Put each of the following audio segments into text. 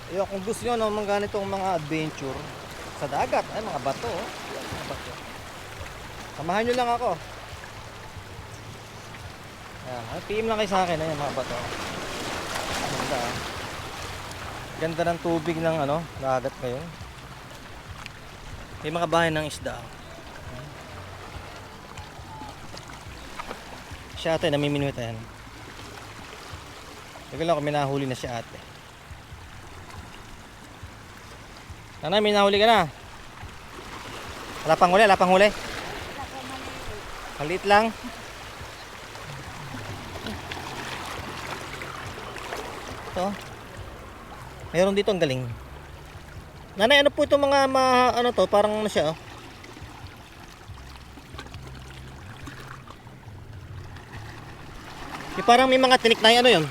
Ayun, kung gusto nyo ng mga ganitong mga adventure sa dagat, ay mga bato, oh. Yan, mga bato. Samahan nyo lang ako. Ayan, PM lang kayo sa akin, ayan mga bato. Ganda, ah. Ganda ng tubig ng ano, dagat ngayon. May mga bahay ng isda. Si ate, namiminuit ayan. Teka lang kung may nahuli na si ate. Nanay, may nahuli ka na. Wala pang huli, wala pang huli. Maliit lang. Ito. Mayroon dito ang galing. Nanay, ano po itong mga ano to, parang ano siya, oh. Yung parang may mga tinik na ano yun?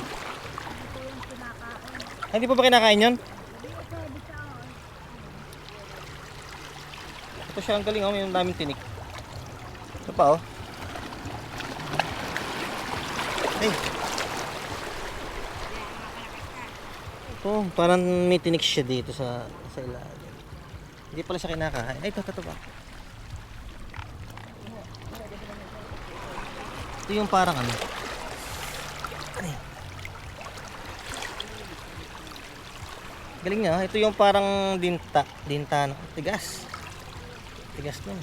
Hindi po ba kinakain yun? Ito siya, ang galing, oh. May daming tinik. Ito pa, oh. Ay. Ito, parang may tinik siya dito sa ilalim. Hindi pala siya kinakain. Ay, ito ba? Ito yung parang ano. Ano yun? Galing niya. Ito yung parang dinta no? Tigas nun.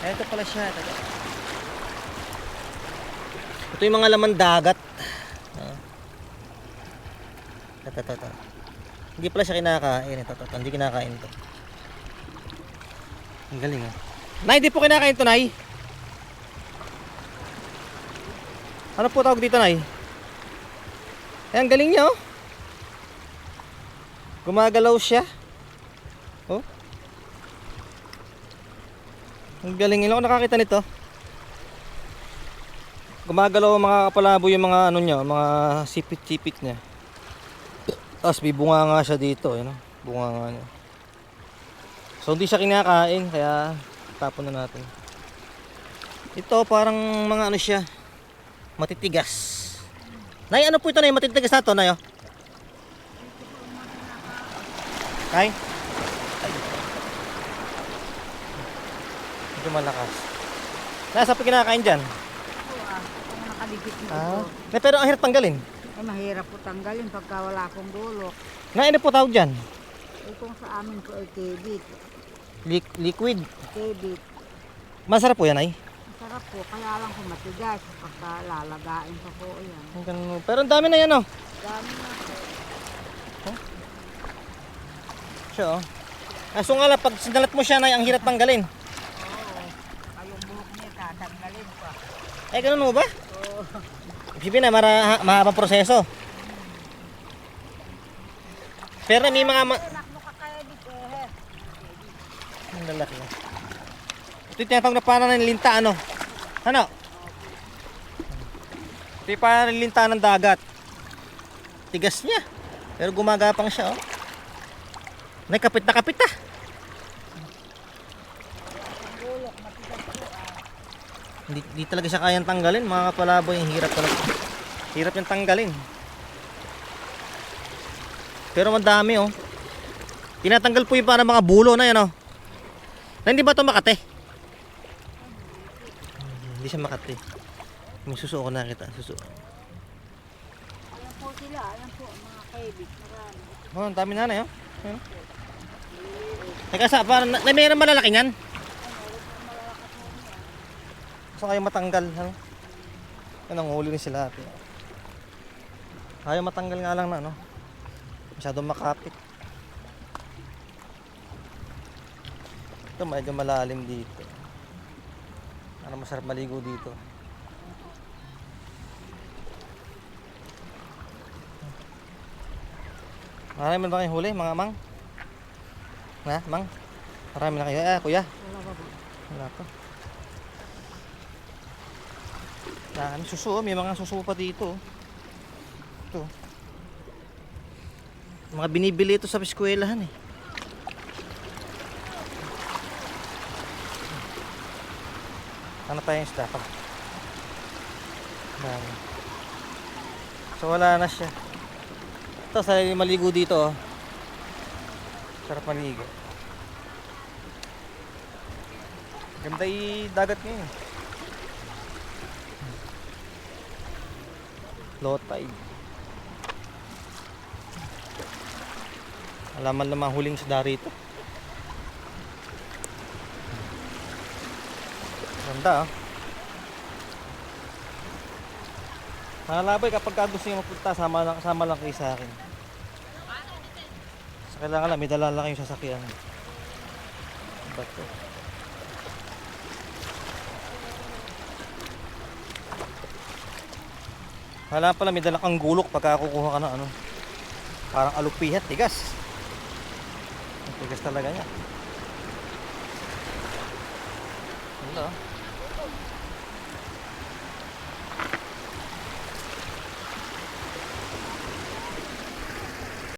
Ay, ito pala siya. Ito yung mga laman dagat. Ito. Hindi pala siya kinakain. Ito. Hindi kinakain to. Ang galing, oh. Nay, di po kinakain to, Nay. Ano po tawag dito, Nay? Ay, ang galing niya, oh. Gumagalaw siya. Oh. Ang galing. Ilan ako nakakita nito. Gumagalaw mga kapalabo yung mga ano niya, mga sipit-sipit niya. Tapos may bunga nga siya dito, ano? Bunga nga niya. So hindi siya kinakain, kaya tapon na natin. Ito parang mga ano siya, matitigas. Nay, ano po ito, Nay? Matitigas na ito, Nay, oh. Nay? Medyo malakas. Nasa pa kinakain dyan? Kung nakadikit nito. Pero ang hirap tanggalin. Ay, mahirap po tanggalin pagka wala akong dulok. Nay, ano po tawag dyan? Ay, kung sa amin po ay kebit. Liquid. Kebit. Masarap po yan, Nay. Masarap po, kaya lang po matigas. Pagka lalagain pa po yan. Pero ang dami na yan, oh. Dami na po. Siya, oh. Kaso nga lang, pag sinalat mo siya, Nay, ang hirap tanggalin. Oo. Kayong buhok niya, tatanggalin pa. Ay, ganun mo ba? Oo. Ibig na, mahabang proseso. Pero may mga... Anak mo ka kaya dito eh. Ang lalaki. Ito yung tinatawag na parang ng linta, ano? Ano? Ito yung parang ng linta ng dagat. Tigas niya. Pero gumagapang siya, oh. Nakapit na kapit, ah. Hindi talaga siya kayang tanggalin, mga kapalaboy. Hirap talaga. Hirap yung tanggalin. Pero madami, oh. Tinatanggal po yung parang mga bulo na yan, oh. Na hindi ba ito Makati? Hindi siya Makati. May suso ko nakita. Suso. Ayan po sila, ayan po, mga kebit. Marami. Oh, ang dami na, oh. Ayun. Teka, parang mayroon malalaki niyan. Gusto kayo matanggal, ano? Yan ang huli ni sila ate. Ayaw matanggal nga lang na, ano? Masyadong makapit. Ito medyo malalim dito. Ano, masarap maligo dito. Marami ba kayong huli, mga mang? Na, mang? Marami na kayo. Kuya? Wala ba po? Wala pa. Dami suso, may mga suso pa dito. Ito. Mga binibili ito sa eskwelahan, eh. Ano pa yung isda? So wala na siya. Ito, sa maligo dito. Oh. Sarap maligo. Ganda dagat ngayon. Low tide. Alaman naman huling isda rito. Ganda ah. Nalaboy, kapag gusto nyo magpunta, sama lang kayo sa akin. Sa kailangan lang, may dala lang kayong sasakyan. Ba't to? Wala pala, may dala kang gulok pagka kukuha ka ng ano. Parang alupihat, tigas. Ang tigas talaga niya. Wala ah.